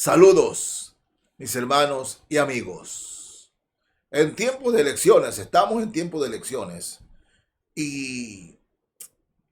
Saludos, mis hermanos y amigos. En tiempo de elecciones, estamos en tiempo de elecciones y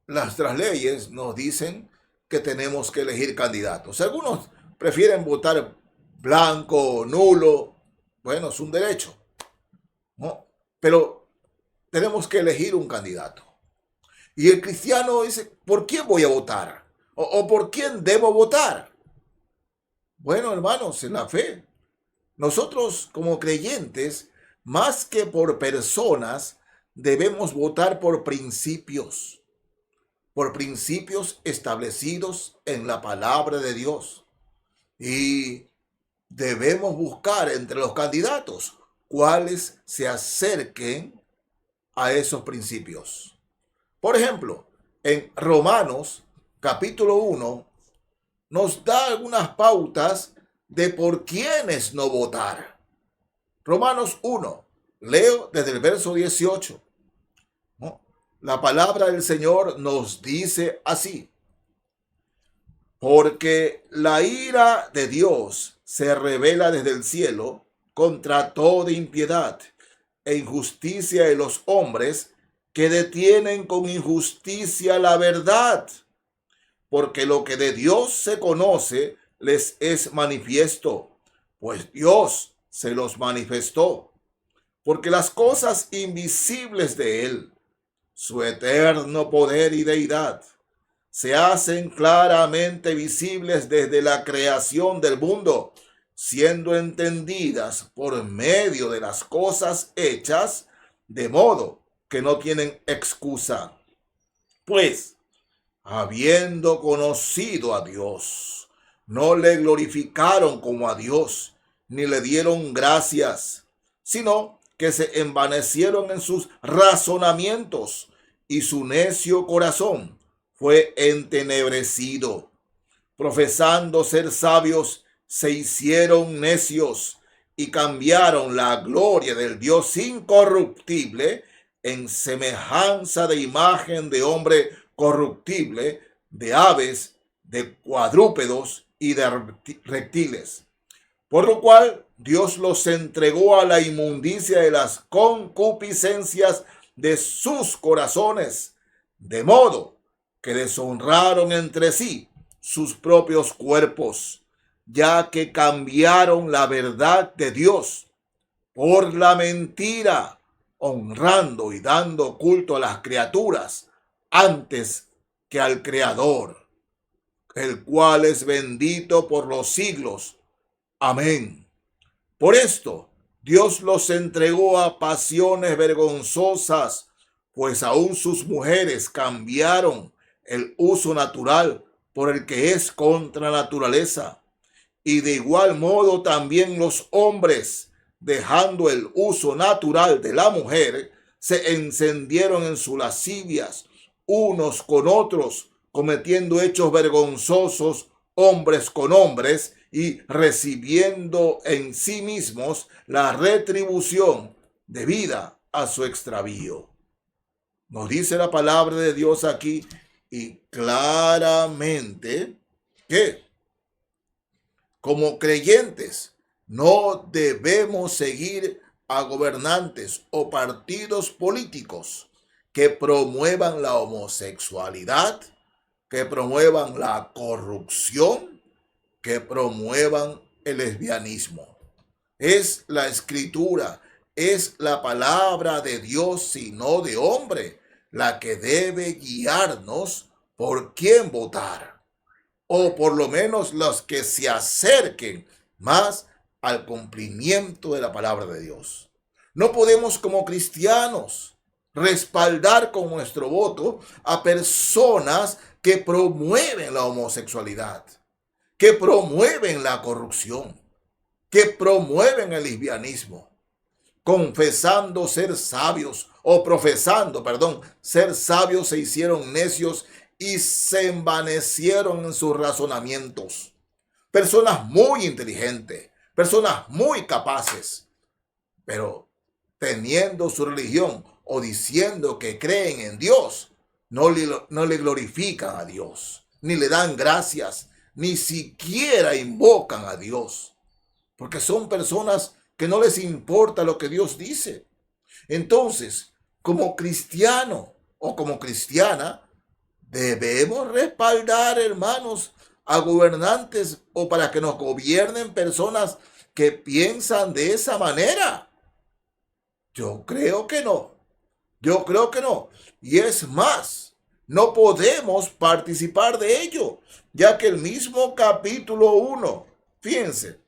nuestras leyes nos dicen que tenemos que elegir candidatos. Algunos prefieren votar blanco o nulo. Bueno, es un derecho, ¿no? Pero tenemos que elegir un candidato. Y el cristiano dice, ¿por quién voy a votar? ¿O por quién debo votar? Bueno, hermanos, en la fe, nosotros como creyentes, más que por personas, debemos votar por principios establecidos en la palabra de Dios. Y debemos buscar entre los candidatos cuáles se acerquen a esos principios. Por ejemplo, en Romanos capítulo 1 nos da algunas pautas de por quiénes no votar. Romanos 1, leo desde el verso 18. ¿No? La palabra del Señor nos dice así: porque la ira de Dios se revela desde el cielo contra toda impiedad e injusticia de los hombres que detienen con injusticia la verdad, porque lo que de Dios se conoce les es manifiesto, pues Dios se los manifestó, porque las cosas invisibles de Él, su eterno poder y deidad, se hacen claramente visibles desde la creación del mundo, siendo entendidas por medio de las cosas hechas, de modo que no tienen excusa. Pues, habiendo conocido a Dios, no le glorificaron como a Dios, ni le dieron gracias, sino que se envanecieron en sus razonamientos, y su necio corazón fue entenebrecido. Profesando ser sabios, se hicieron necios y cambiaron la gloria del Dios incorruptible en semejanza de imagen de hombre corruptible, de aves, de cuadrúpedos y de reptiles. Por lo cual Dios los entregó a la inmundicia de las concupiscencias de sus corazones, de modo que deshonraron entre sí sus propios cuerpos, ya que cambiaron la verdad de Dios por la mentira, honrando y dando culto a las criaturas antes que al Creador, el cual es bendito por los siglos. Amén. Por esto, Dios los entregó a pasiones vergonzosas, pues aún sus mujeres cambiaron el uso natural por el que es contra naturaleza. Y de igual modo también los hombres, dejando el uso natural de la mujer, se encendieron en sus lascivias unos con otros, cometiendo hechos vergonzosos hombres con hombres y recibiendo en sí mismos la retribución debida a su extravío. Nos dice la palabra de Dios aquí y claramente que como creyentes no debemos seguir a gobernantes o partidos políticos que promuevan la homosexualidad, que promuevan la corrupción, que promuevan el lesbianismo. Es la escritura, es la palabra de Dios y no de hombre la que debe guiarnos por quién votar, o por lo menos los que se acerquen más al cumplimiento de la palabra de Dios. No podemos como cristianos respaldar con nuestro voto a personas que promueven la homosexualidad, que promueven la corrupción, que promueven el lesbianismo, confesando ser sabios o profesando, ser sabios, se hicieron necios y se envanecieron en sus razonamientos. Personas muy inteligentes, personas muy capaces, pero teniendo su religión o diciendo que creen en Dios, no le glorifican a Dios, ni le dan gracias, ni siquiera invocan a Dios, porque son personas que no les importa lo que Dios dice. Entonces, como cristiano o como cristiana, debemos respaldar, hermanos, a gobernantes o para que nos gobiernen personas que piensan de esa manera. Yo creo que no. Yo creo que no. Y es más, no podemos participar de ello, ya que el mismo capítulo 1, fíjense,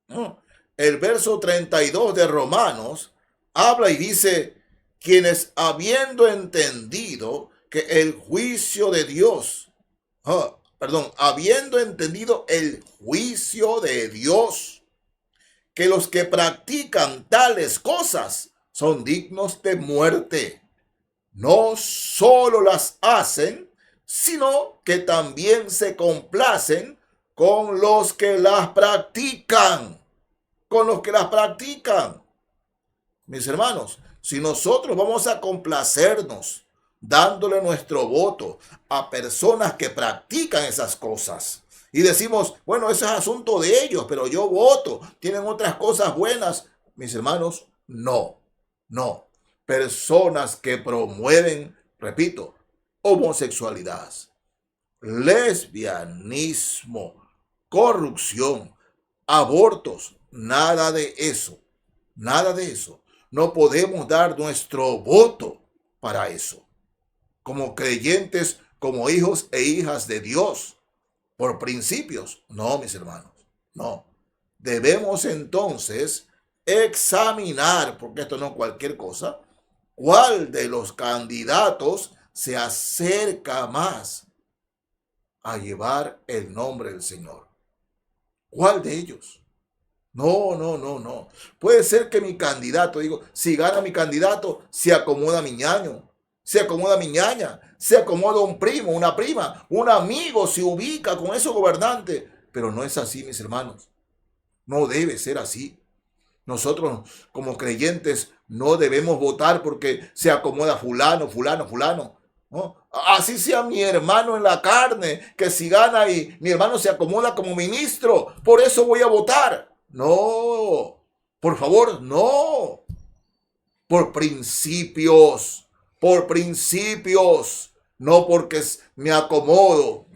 ¿no? El verso 32 de Romanos habla y dice, quienes habiendo entendido que el juicio de Dios, habiendo entendido el juicio de Dios, que los que practican tales cosas son dignos de muerte. No solo las hacen, sino que también se complacen con los que las practican. Con los que las practican. Mis hermanos, si nosotros vamos a complacernos dándole nuestro voto a personas que practican esas cosas y decimos, bueno, ese es asunto de ellos, pero yo voto, tienen otras cosas buenas, mis hermanos, no, no. Personas que promueven, repito, homosexualidad, lesbianismo, corrupción, abortos, nada de eso, nada de eso. No podemos dar nuestro voto para eso. Como creyentes, como hijos e hijas de Dios, por principios. No, mis hermanos, no. Debemos entonces examinar, porque esto no es cualquier cosa, cuál de los candidatos se acerca más a llevar el nombre del Señor. ¿Cuál de ellos? No, no, no, no. Puede ser que mi candidato, digo, si gana mi candidato, se acomoda mi ñaño, se acomoda mi ñaña, se acomoda un primo, una prima, un amigo se ubica con esos gobernantes. Pero no es así, mis hermanos. No debe ser así. Nosotros como creyentes no debemos votar porque se acomoda fulano, fulano, fulano, ¿no? Así sea mi hermano en la carne, que si gana y mi hermano se acomoda como ministro, por eso voy a votar. No, por favor, no. Por principios, no porque me acomodo.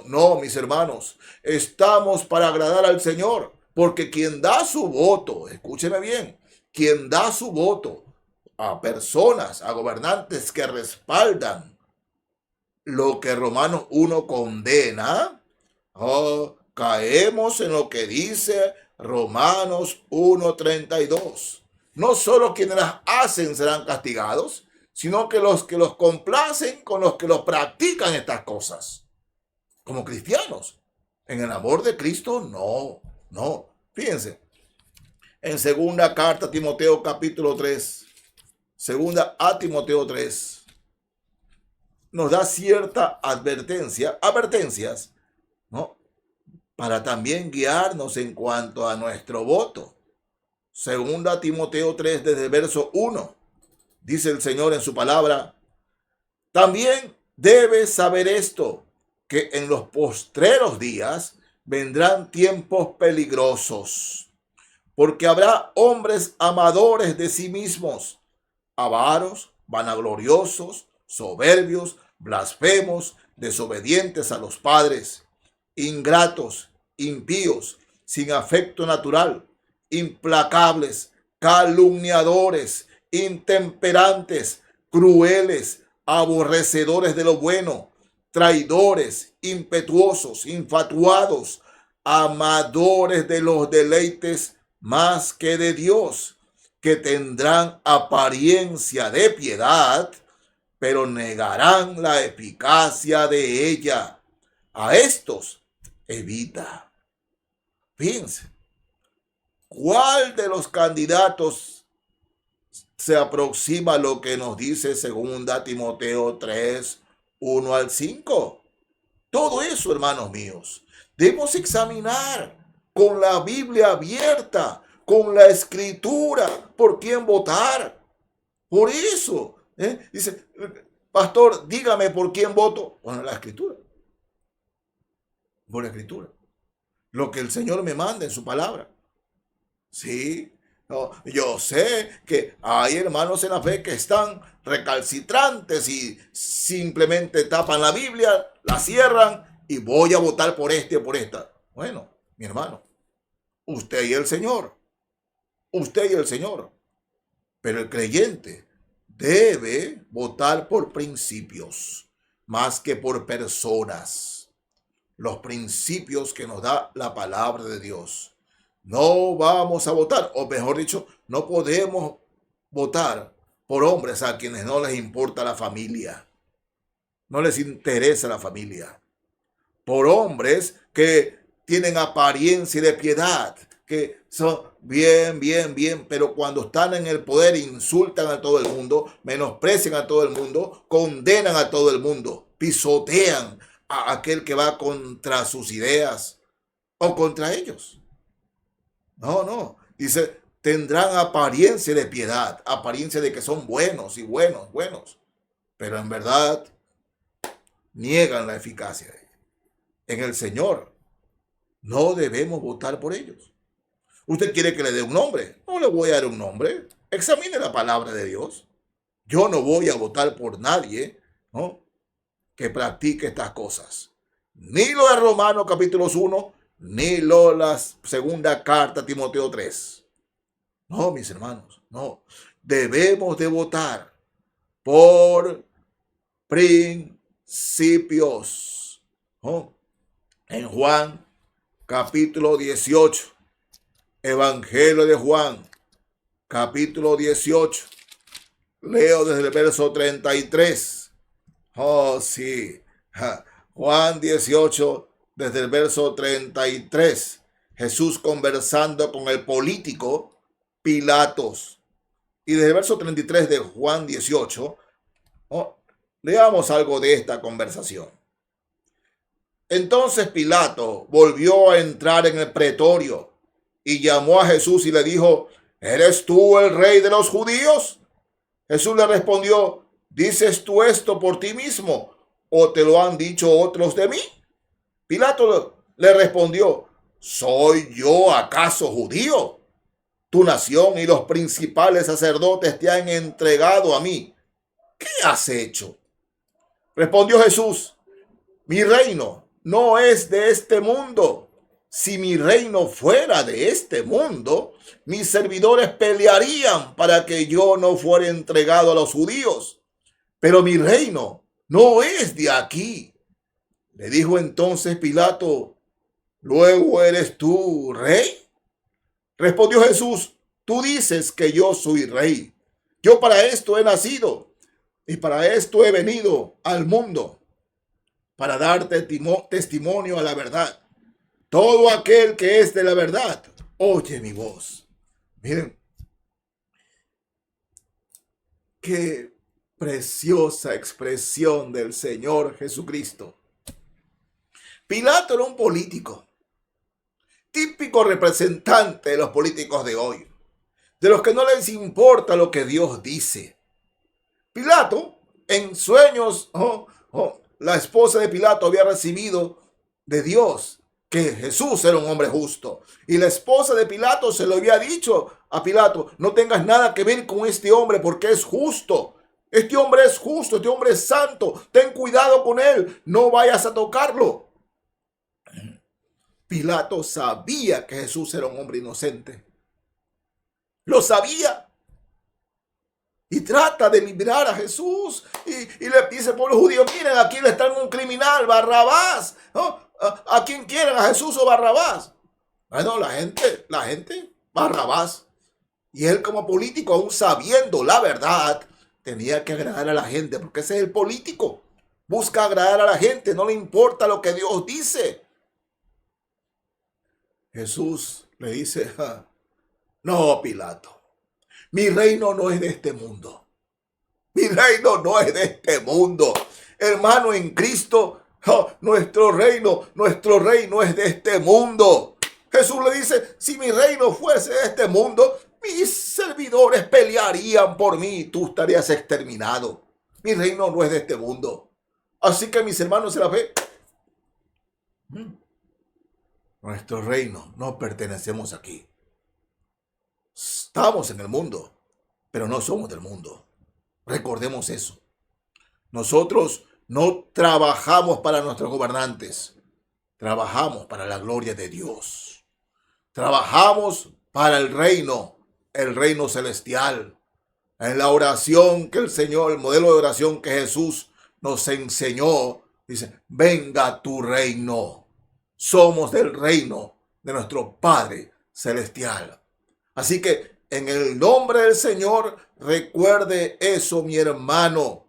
No, mis hermanos, estamos para agradar al Señor, porque quien da su voto, escúcheme bien, quien da su voto a personas, a gobernantes que respaldan lo que Romanos 1 condena, caemos en lo que dice Romanos 1:32. No solo quienes las hacen serán castigados, sino que los complacen con los que los practican estas cosas. Como cristianos, en el amor de Cristo, no, no. Fíjense, en segunda carta a Timoteo capítulo 3, segunda a Timoteo 3, nos da cierta advertencias, ¿no? Para también guiarnos en cuanto a nuestro voto. Segunda Timoteo 3, desde el verso 1, dice el Señor en su palabra, también debes saber esto, que en los postreros días vendrán tiempos peligrosos, porque habrá hombres amadores de sí mismos, avaros, vanagloriosos, soberbios, blasfemos, desobedientes a los padres, ingratos, impíos, sin afecto natural, implacables, calumniadores, intemperantes, crueles, aborrecedores de lo bueno, traidores, impetuosos, infatuados, amadores de los deleites más que de Dios, que tendrán apariencia de piedad, pero negarán la eficacia de ella. A estos evita. Fíjense, ¿cuál de los candidatos se aproxima a lo que nos dice segunda Timoteo 3, 1 al 5? Todo eso, hermanos míos, debemos examinar con la Biblia abierta, con la Escritura, por quién votar. Por eso, dice, pastor, dígame por quién voto. Bueno, la Escritura. por la Escritura. Lo que el Señor me manda en su palabra. Sí, no, yo sé que hay hermanos en la fe que están recalcitrantes y simplemente tapan la Biblia, la cierran y voy a votar por este o por esta. Bueno, mi hermano, usted y el Señor, usted y el Señor. Pero el creyente debe votar por principios más que por personas. Los principios que nos da la palabra de Dios. No vamos a votar, o mejor dicho, no podemos votar por hombres a quienes no les importa la familia, no les interesa la familia, por hombres que tienen apariencia de piedad, que son bien, pero cuando están en el poder insultan a todo el mundo, menosprecian a todo el mundo, condenan a todo el mundo, pisotean a aquel que va contra sus ideas o contra ellos. No. Dice, tendrán apariencia de piedad, apariencia de que son buenos y buenos. Pero en verdad niegan la eficacia. En el Señor no debemos votar por ellos. ¿Usted quiere que le dé un nombre? No le voy a dar un nombre. Examine la palabra de Dios. Yo no voy a votar por nadie, ¿no?, que practique estas cosas. Ni lo de Romanos capítulo 1, ni la segunda carta a Timoteo 3. No, mis hermanos, no. Debemos de votar por principios, ¿no? En Juan capítulo 18, Evangelio de Juan capítulo 18, leo desde el verso 33. Oh, sí. Juan 18, desde el verso 33. Jesús conversando con el político Pilatos. Y desde el verso 33 de Juan 18, leamos algo de esta conversación. Entonces Pilato volvió a entrar en el pretorio y llamó a Jesús y le dijo, ¿eres tú el rey de los judíos? Jesús le respondió, ¿dices tú esto por ti mismo o te lo han dicho otros de mí? Pilato le respondió, ¿soy yo acaso judío? Tu nación y los principales sacerdotes te han entregado a mí. ¿Qué has hecho? Respondió Jesús, mi reino no es de este mundo. Si mi reino fuera de este mundo, mis servidores pelearían para que yo no fuera entregado a los judíos. Pero mi reino no es de aquí. Le dijo entonces Pilato, ¿luego eres tú rey? Respondió Jesús, tú dices que yo soy rey. Yo para esto he nacido y para esto he venido al mundo, para darte testimonio a la verdad. Todo aquel que es de la verdad, oye mi voz. Miren, qué preciosa expresión del Señor Jesucristo. Pilato era un político, típico representante de los políticos de hoy, de los que no les importa lo que Dios dice. Pilato, en sueños, la esposa de Pilato había recibido de Dios que Jesús era un hombre justo. Y la esposa de Pilato se lo había dicho a Pilato, no tengas nada que ver con este hombre porque es justo. Este hombre es justo, este hombre es santo. Ten cuidado con él, no vayas a tocarlo. Pilato sabía que Jesús era un hombre inocente. Lo sabía. Y trata de liberar a Jesús. Y le dice al pueblo judío, miren, aquí le están un criminal, Barrabás. ¿No? ¿A quién quieren? ¿A Jesús o Barrabás? Bueno, la gente, Barrabás. Y él como político, aún sabiendo la verdad, tenía que agradar a la gente, porque ese es el político. Busca agradar a la gente, no le importa lo que Dios dice. Jesús le dice, no, Pilato, mi reino no es de este mundo. Mi reino no es de este mundo. Hermano en Cristo, nuestro reino, nuestro rey no es de este mundo. Jesús le dice, si mi reino fuese de este mundo, mis servidores pelearían por mí y tú estarías exterminado. Mi reino no es de este mundo. Así que mis hermanos en la fe, Nuestro reino no pertenecemos aquí. Estamos en el mundo, pero no somos del mundo. Recordemos eso. Nosotros no trabajamos para nuestros gobernantes. Trabajamos para la gloria de Dios. Trabajamos para el reino celestial. En la oración que el Señor, el modelo de oración que Jesús nos enseñó, dice, venga tu reino. Somos del reino de nuestro Padre celestial. Así que en el nombre del Señor, recuerde eso, mi hermano.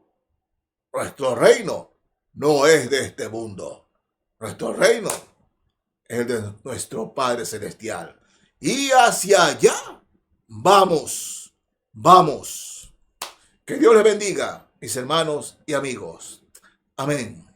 Nuestro reino no es de este mundo. Nuestro reino es de nuestro Padre celestial. Y hacia allá vamos, vamos. Que Dios les bendiga, mis hermanos y amigos. Amén.